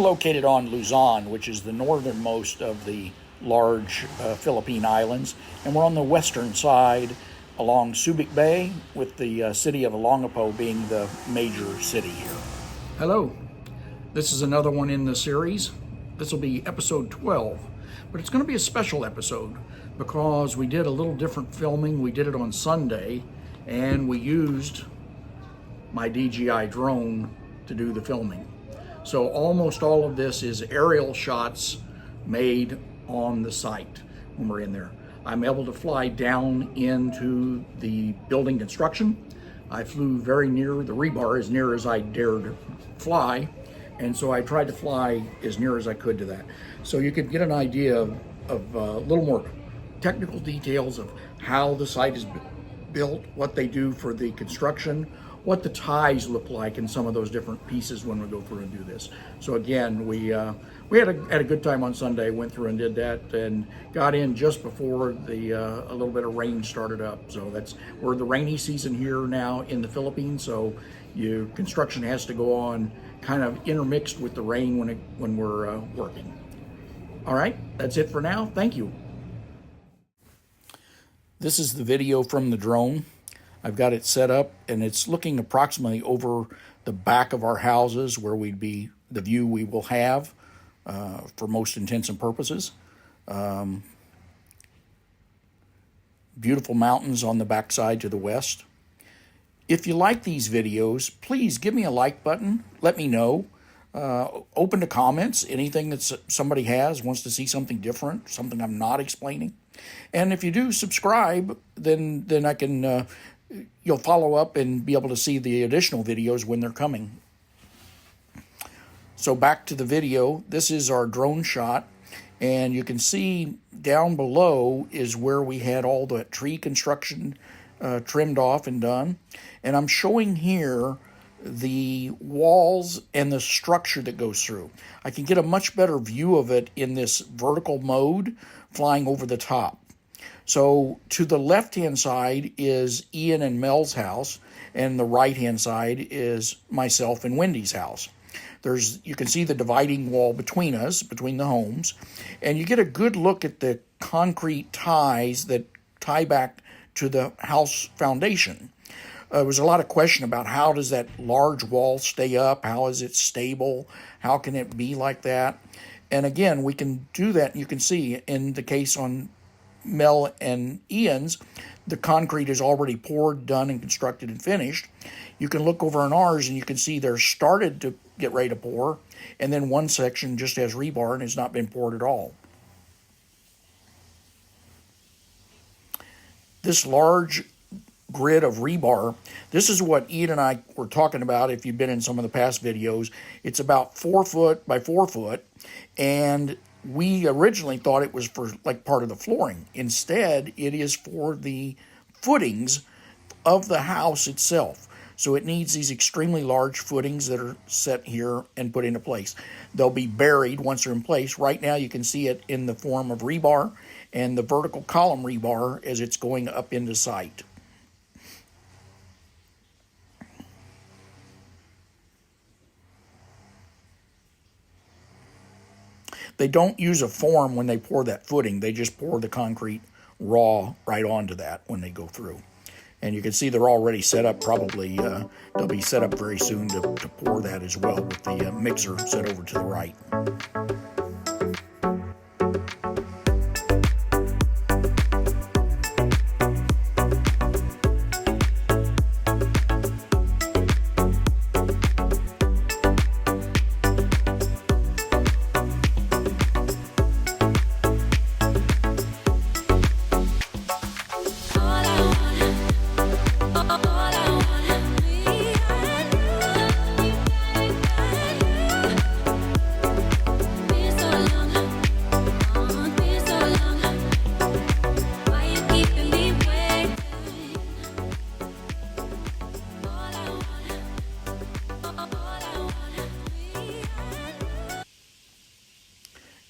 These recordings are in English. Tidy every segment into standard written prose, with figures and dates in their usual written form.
located on Luzon, which is the northernmost of the large Philippine islands, and we're on the western side along Subic Bay, with the city of Olongapo being the major city here. Hello, this is another one in the series. This will be episode 12, but it's going to be a special episode because we did a little different filming. We did it on Sunday, and we used my DJI drone to do the filming. So almost all of this is aerial shots made on the site when we're in there. I'm able to fly down into the building construction. I flew very near the rebar, as near as I dared fly, and so I tried to fly as near as I could to that. So you could get an idea of a little more technical details of how the site is built, what they do for the construction, what the ties look like in some of those different pieces when we go through and do this. So again, we had a good time on Sunday, went through and did that, and got in just before the a little bit of rain started up. So we're the rainy season here now in the Philippines, so construction has to go on kind of intermixed with the rain when we're working. All right, that's it for now. Thank you. This is the video from the drone. I've got it set up, and it's looking approximately over the back of our houses where the view we will have for most intents and purposes. Beautiful mountains on the backside to the west. If you like these videos, please give me a like button. Let me know. Open to comments, anything that somebody wants to see something different, something I'm not explaining. And if you do subscribe, then I can... you'll follow up and be able to see the additional videos when they're coming. So back to the video. This is our drone shot, and you can see down below is where we had all the tree construction trimmed off and done. And I'm showing here the walls and the structure that goes through. I can get a much better view of it in this vertical mode, flying over the top. So to the left-hand side is Ian and Mel's house, and the right-hand side is myself and Wendy's house. You can see the dividing wall between us, between the homes, and you get a good look at the concrete ties that tie back to the house foundation. There was a lot of question about how does that large wall stay up? How is it stable? How can it be like that? And again, we can do that. You can see in the case on Mel and Ian's, the concrete is already poured, done, and constructed and finished. You can look over on ours and you can see they're started to get ready to pour, and then one section just has rebar and has not been poured at all. This large grid of rebar, this is what Ian and I were talking about if you've been in some of the past videos. It's about 4 foot by 4 foot, and we originally thought it was for like part of the flooring. Instead, it is for the footings of the house itself. So it needs these extremely large footings that are set here and put into place. They'll be buried once they're in place. Right now you can see it in the form of rebar and the vertical column rebar as it's going up into sight. They don't use a form when they pour that footing. They just pour the concrete raw right onto that when they go through. And you can see they're already set up. Probably they'll be set up very soon to pour that as well, with the mixer set over to the right.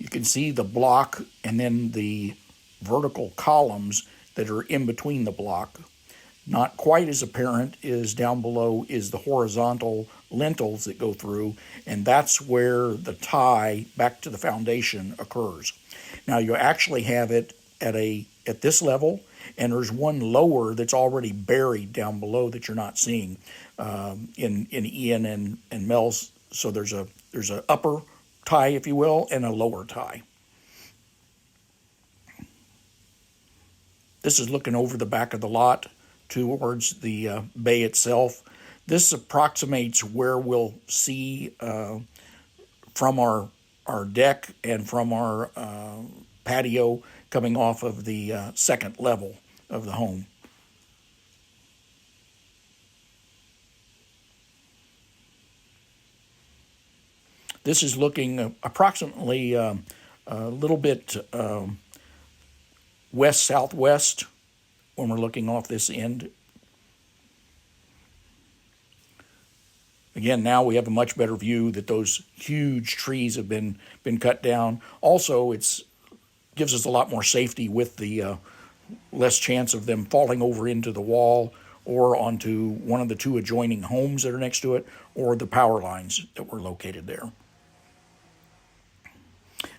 You can see the block and then the vertical columns that are in between the block. Not quite as apparent is down below is the horizontal lintels that go through, and that's where the tie back to the foundation occurs. Now you actually have it at this level, and there's one lower that's already buried down below that you're not seeing in Ian and Mel's. So there's a upper tie, if you will, and a lower tie. This is looking over the back of the lot towards the bay itself. This approximates where we'll see from our deck and from our patio coming off of the second level of the home. This is looking approximately a little bit west-southwest when we're looking off this end. Again, now we have a much better view that those huge trees have been cut down. Also, it gives us a lot more safety with the less chance of them falling over into the wall or onto one of the two adjoining homes that are next to it, or the power lines that were located there.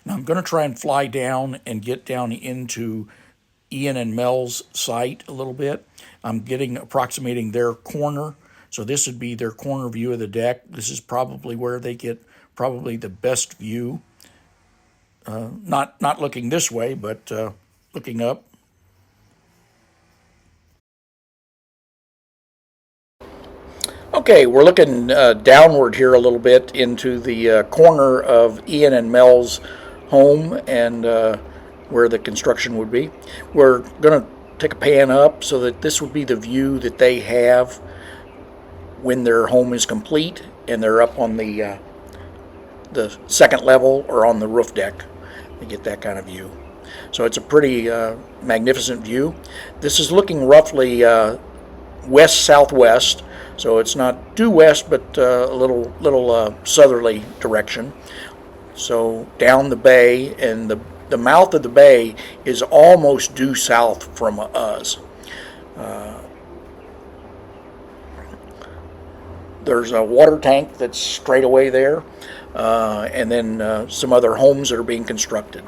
Now I'm going to try and fly down and get down into Ian and Mel's site a little bit. I'm approximating their corner. So this would be their corner view of the deck. This is probably where they get probably the best view. Not looking this way, but looking up. Okay, we're looking downward here a little bit into the corner of Ian and Mel's home and where the construction would be. We're going to take a pan up so that this would be the view that they have when their home is complete and they're up on the second level or on the roof deck. They get that kind of view. So it's a pretty magnificent view. This is looking roughly west-southwest, so it's not due west, but a little southerly direction. So down the bay, and the mouth of the bay is almost due south from us. There's a water tank that's straight away there, and then some other homes that are being constructed.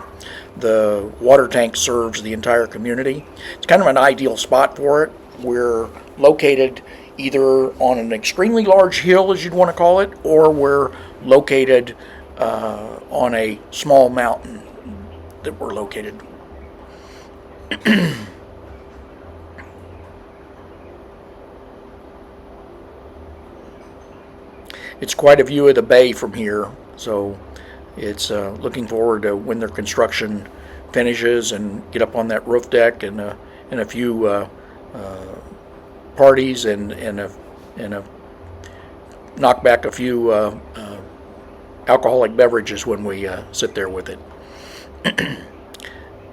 The water tank serves the entire community. It's kind of an ideal spot for it. We're located either on an extremely large hill, as you'd want to call it, or we're located on a small mountain that we're located. It's quite a view of the bay from here, so it's looking forward to when their construction finishes and get up on that roof deck and a few parties and knock back a few alcoholic beverages when we sit there with it.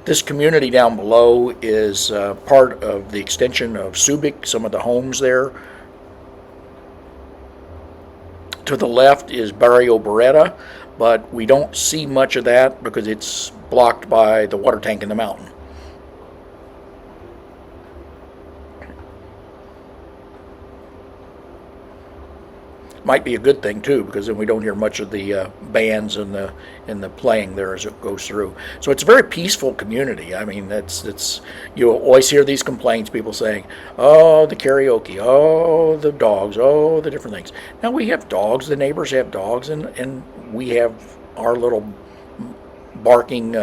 This community down below is part of the extension of Subic, some of the homes there. To the left is Barrio Beretta, but we don't see much of that because it's blocked by the water tank in the mountain. Might be a good thing too, because then we don't hear much of the bands and the playing there as it goes through. So it's a very peaceful community. I mean, that's you always hear these complaints, people saying, "Oh, the karaoke, oh, the dogs, oh, the different things." Now we have dogs. The neighbors have dogs, and we have our little barking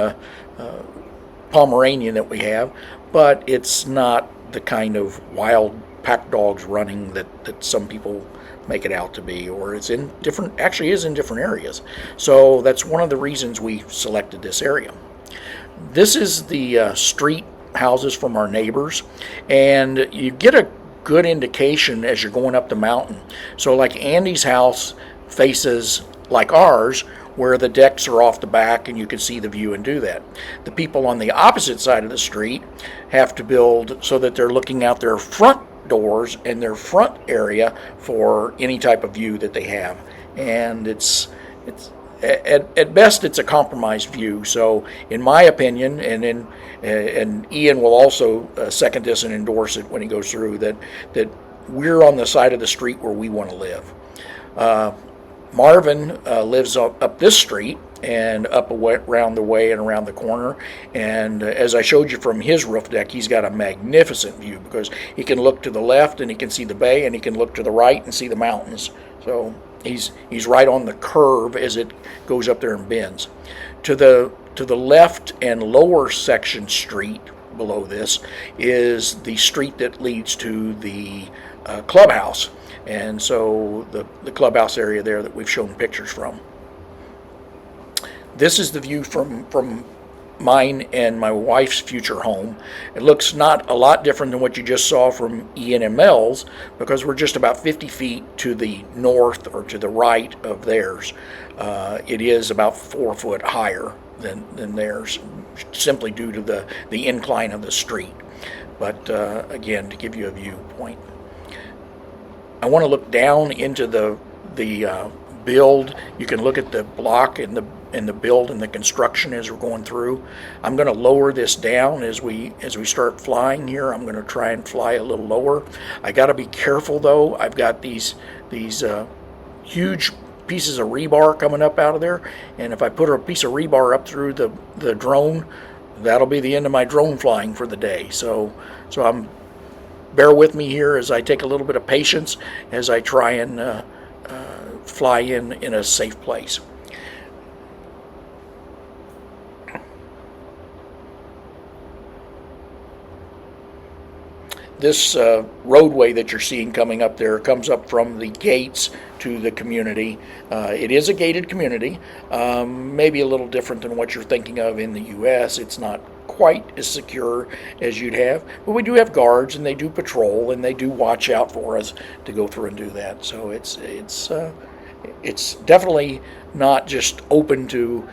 Pomeranian that we have, but it's not the kind of wild pack dogs running that some people make it out to be, or it's in different areas. So that's one of the reasons we selected this area. This is the street houses from our neighbors, and you get a good indication as you're going up the mountain. So like Andy's house faces like ours, where the decks are off the back and you can see the view and do that. The people on the opposite side of the street have to build so that they're looking out their front doors and their front area for any type of view that they have. And it's at best it's a compromised view. So in my opinion, and Ian will also second this and endorse it when he goes through, that we're on the side of the street where we want to live. Marvin lives up this street and up around the way and around the corner. And as I showed you from his roof deck, he's got a magnificent view because he can look to the left and he can see the bay, and he can look to the right and see the mountains. So he's right on the curve as it goes up there and bends. To the left and lower section street below this is the street that leads to the clubhouse. And so the clubhouse area there that we've shown pictures from. This is the view from mine and my wife's future home. It looks not a lot different than what you just saw from Ian and Mel's, because we're just about 50 feet to the north or to the right of theirs. It is about 4 foot higher than theirs, simply due to the incline of the street. But again, to give you a viewpoint. I want to look down into the build. You can look at the block and the build and the construction as we're going through. I'm going to lower this down as we start flying here. I'm going to try and fly a little lower. I got to be careful though. I've got these huge pieces of rebar coming up out of there, and if I put a piece of rebar up through the drone, that'll be the end of my drone flying for the day. So bear with me here as I take a little bit of patience as I try and fly in a safe place. This roadway that you're seeing coming up there comes up from the gates to the community. It is a gated community, maybe a little different than what you're thinking of in the U.S. It's not quite as secure as you'd have, but we do have guards, and they do patrol, and they do watch out for us to go through and do that. So it's definitely not just open to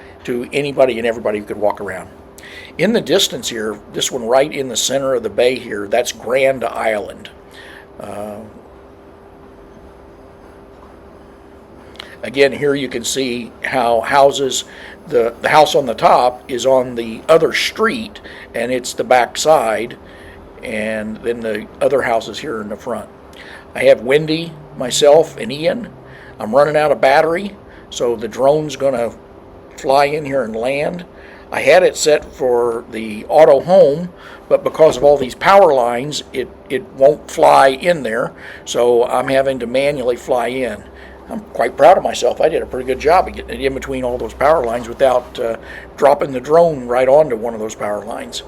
anybody and everybody who could walk around. In the distance here, this one right in the center of the bay here, that's Grand Island. Again, here you can see how houses, the house on the top is on the other street, and it's the back side, and then the other houses here in the front. I have Wendy, myself, and Ian. I'm running out of battery, so the drone's going to fly in here and land. I had it set for the auto home, but because of all these power lines, it won't fly in there, so I'm having to manually fly in. I'm quite proud of myself. I did a pretty good job of getting it in between all those power lines without dropping the drone right onto one of those power lines.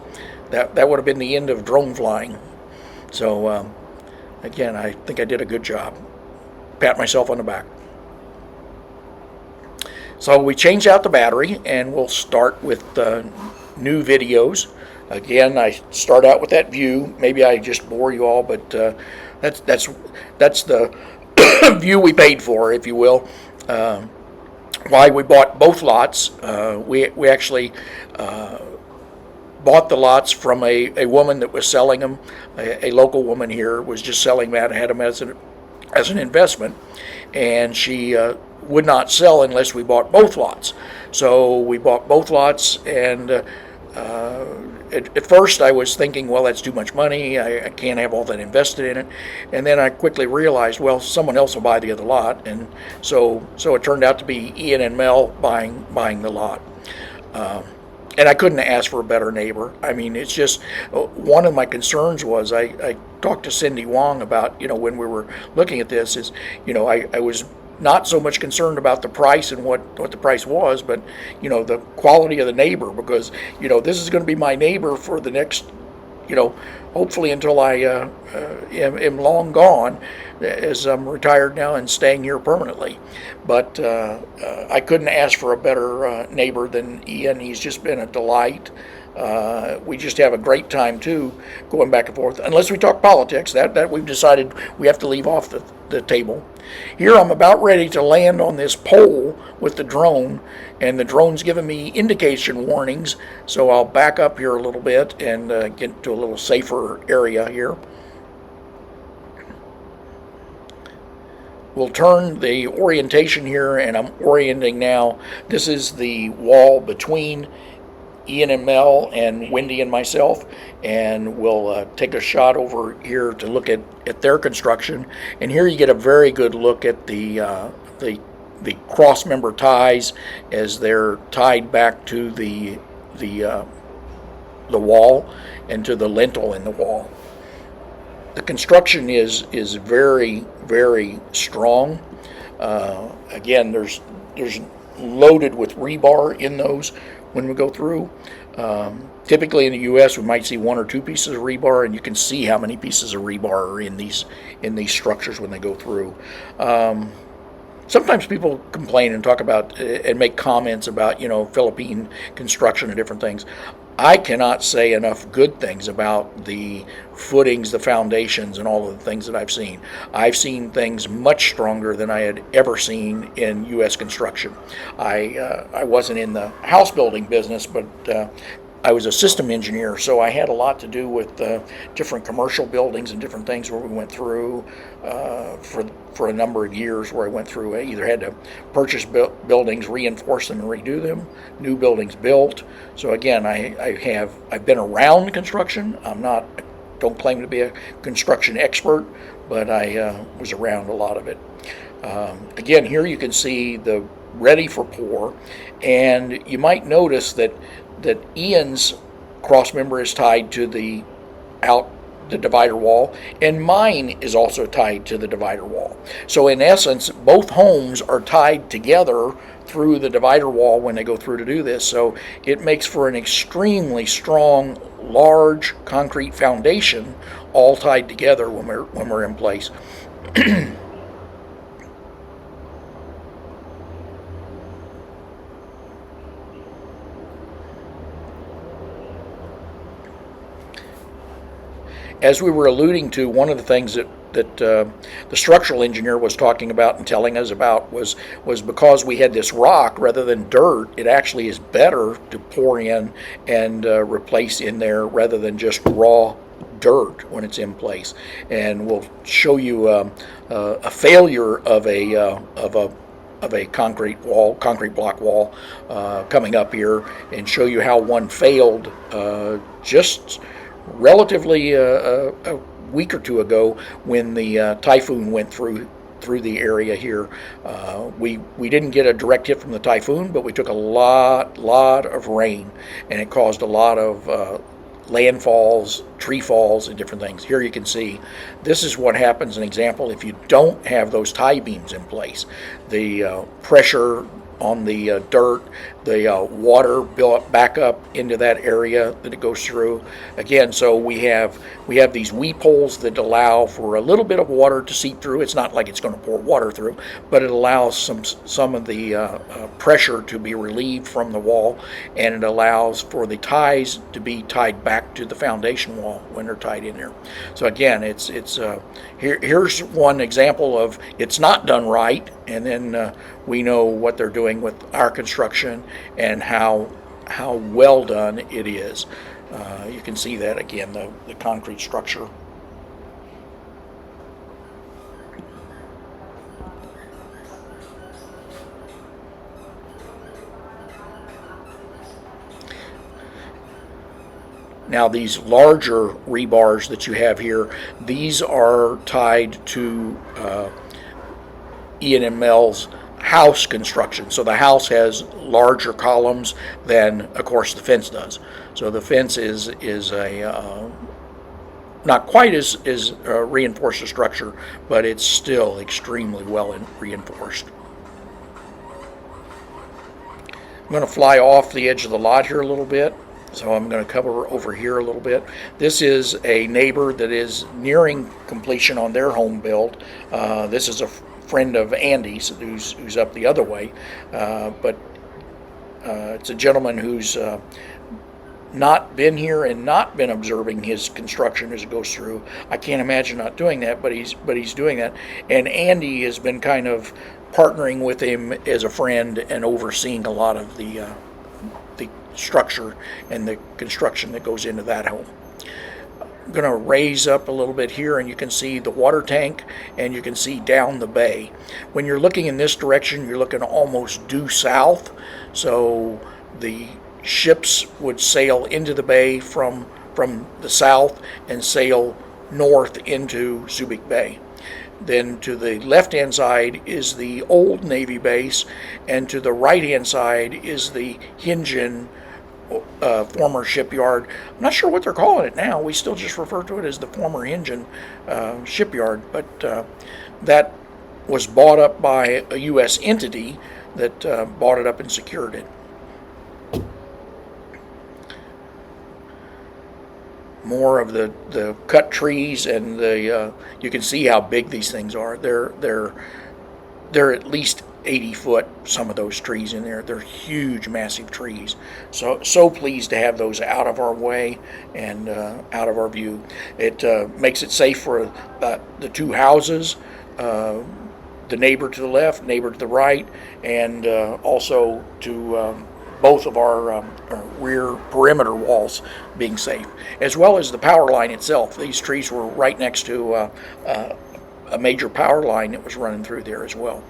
That would have been the end of drone flying. So again, I think I did a good job. Pat myself on the back. So we changed out the battery, and we'll start with new videos. Again, I start out with that view. Maybe I just bore you all, but that's the view we paid for, if you will. Why we bought both lots. We actually bought the lots from a woman that was selling them. A local woman here was just selling that, had them as an investment, and she would not sell unless we bought both lots. So we bought both lots, and at first I was thinking, well, that's too much money. I can't have all that invested in it. And then I quickly realized, well, someone else will buy the other lot, and so it turned out to be Ian and Mel buying the lot. And I couldn't ask for a better neighbor. I mean, it's just one of my concerns was I talked to Cindy Wong about, when we were looking at this, is, I was not so much concerned about the price and what the price was, but, the quality of the neighbor, because, this is going to be my neighbor for the next, hopefully until I am long gone, as I'm retired now and staying here permanently. But I couldn't ask for a better neighbor than Ian. He's just been a delight. We just have a great time too, going back and forth. Unless we talk politics, that we've decided we have to leave off the table. Here I'm about ready to land on this pole with the drone, and the drone's giving me indication warnings, so I'll back up here a little bit and get to a little safer area here. We'll turn the orientation here, and I'm orienting now. This is the wall between Ian and Mel and Wendy and myself, and we'll take a shot over here to look at their construction. And here you get a very good look at the the cross member ties as they're tied back to the wall and to the lintel in the wall. The construction is very, very strong. Again, there's loaded with rebar in those when we go through. Typically in the U.S., we might see one or two pieces of rebar, and you can see how many pieces of rebar are in these structures when they go through. Sometimes people complain and talk about and make comments about, Philippine construction and different things. I cannot say enough good things about the footings, the foundations, and all of the things that I've seen. I've seen things much stronger than I had ever seen in U.S. construction. I wasn't in the house building business, but I was a system engineer, so I had a lot to do with different commercial buildings and different things where we went through for a number of years, where I went through. I either had to purchase buildings, reinforce them, and redo them, new buildings built. So again, I've been around construction. Don't claim to be a construction expert, but I was around a lot of it. Again, here you can see the ready for pour, and you might notice that Ian's cross member is tied to the divider wall, and mine is also tied to the divider wall. So in essence, both homes are tied together through the divider wall when they go through to do this. So it makes for an extremely strong, large concrete foundation, all tied together when we're in place. As we were alluding to, one of the things that the structural engineer was talking about and telling us about was because we had this rock rather than dirt, it actually is better to pour in and replace in there rather than just raw dirt when it's in place. And we'll show you a failure of a concrete block wall coming up here, and show you how one failed just relatively a week or two ago when the typhoon went through the area here. We didn't get a direct hit from the typhoon, but we took a lot of rain, and it caused a lot of landfalls, tree falls, and different things. Here you can see this is what happens, an example, if you don't have those tie beams in place. The pressure on the dirt, the water built back up into that area that it goes through. Again, so we have these weep holes that allow for a little bit of water to seep through. It's not like it's going to pour water through, but it allows some of the pressure to be relieved from the wall, and it allows for the ties to be tied back to the foundation wall when they're tied in there. So again, here's one example of it's not done right, and then we know what they're doing with our construction and how well done it is. You can see that again, the concrete structure. Now these larger rebars that you have here, these are tied to Ian and Mel's house construction. So the house has larger columns than, of course, the fence does. So the fence is a not quite as reinforced a structure, but it's still extremely well reinforced. I'm going to fly off the edge of the lot here a little bit. So I'm going to cover over here a little bit. This is a neighbor that is nearing completion on their home build. This is a friend of Andy's who's up the other way, but it's a gentleman who's not been here and not been observing his construction as it goes through. I can't imagine not doing that, but he's doing that. And Andy has been kind of partnering with him as a friend and overseeing a lot of the structure and the construction that goes into that home. I'm going to raise up a little bit here, and you can see the water tank, and you can see down the bay. When you're looking in this direction, you're looking almost due south, so the ships would sail into the bay from the south and sail north into Subic Bay. Then to the left-hand side is the old Navy base, and to the right-hand side is the Hinjin former shipyard. I'm not sure what they're calling it now. We still just refer to it as the former Hinjin shipyard, but that was bought up by a U.S. entity that bought it up and secured it. More of the cut trees, and the you can see how big these things are. They're at least 80 foot. Some of those trees in there, they're huge, massive trees. So pleased to have those out of our way and out of our view. It makes it safe for the two houses, the neighbor to the left, neighbor to the right, and also to both of our rear perimeter walls being safe, as well as the power line itself. These trees were right next to a major power line that was running through there as well.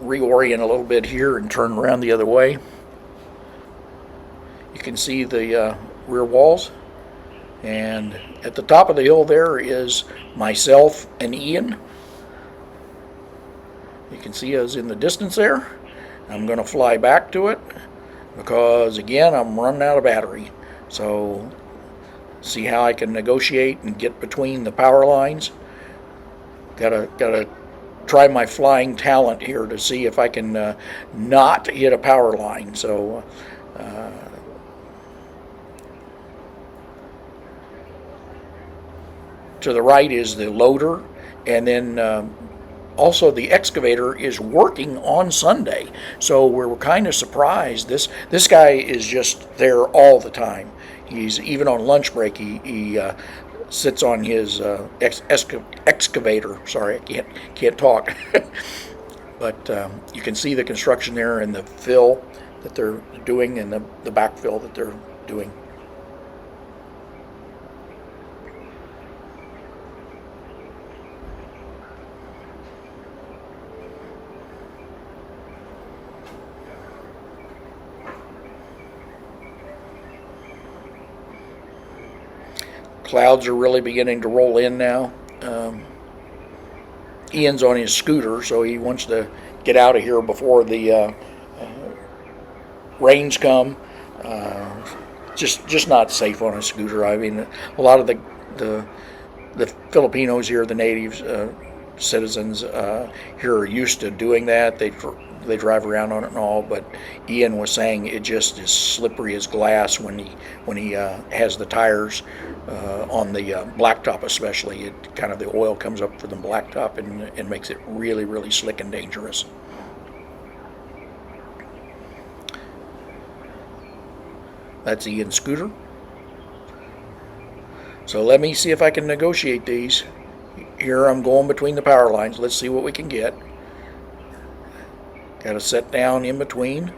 Reorient a little bit here and turn around the other way. You can see the rear walls, and at the top of the hill there is myself and Ian. You can see us in the distance there. I'm going to fly back to it because, again, I'm running out of battery. So see how I can negotiate and get between the power lines. Gotta try my flying talent here to see if I can not hit a power line. So to the right is the loader, and then also the excavator is working on Sunday. So we're kind of surprised. This guy is just there all the time. He's even on lunch break. He sits on his excavator. Sorry, I can't talk. But you can see the construction there and the fill that they're doing, and the backfill that they're doing. Clouds are really beginning to roll in now. Ian's on his scooter, so he wants to get out of here before the rains come. Just not safe on a scooter. I mean, a lot of the Filipinos here, the natives, citizens here are used to doing that. They drive around on it and all, but Ian was saying it just is slippery as glass when he has the tires on the blacktop, especially. It kind of, the oil comes up for the blacktop and makes it really, really slick and dangerous. That's Ian's scooter. So let me see if I can negotiate these. Here I'm going between the power lines. Let's see what we can get. Got to set down in between.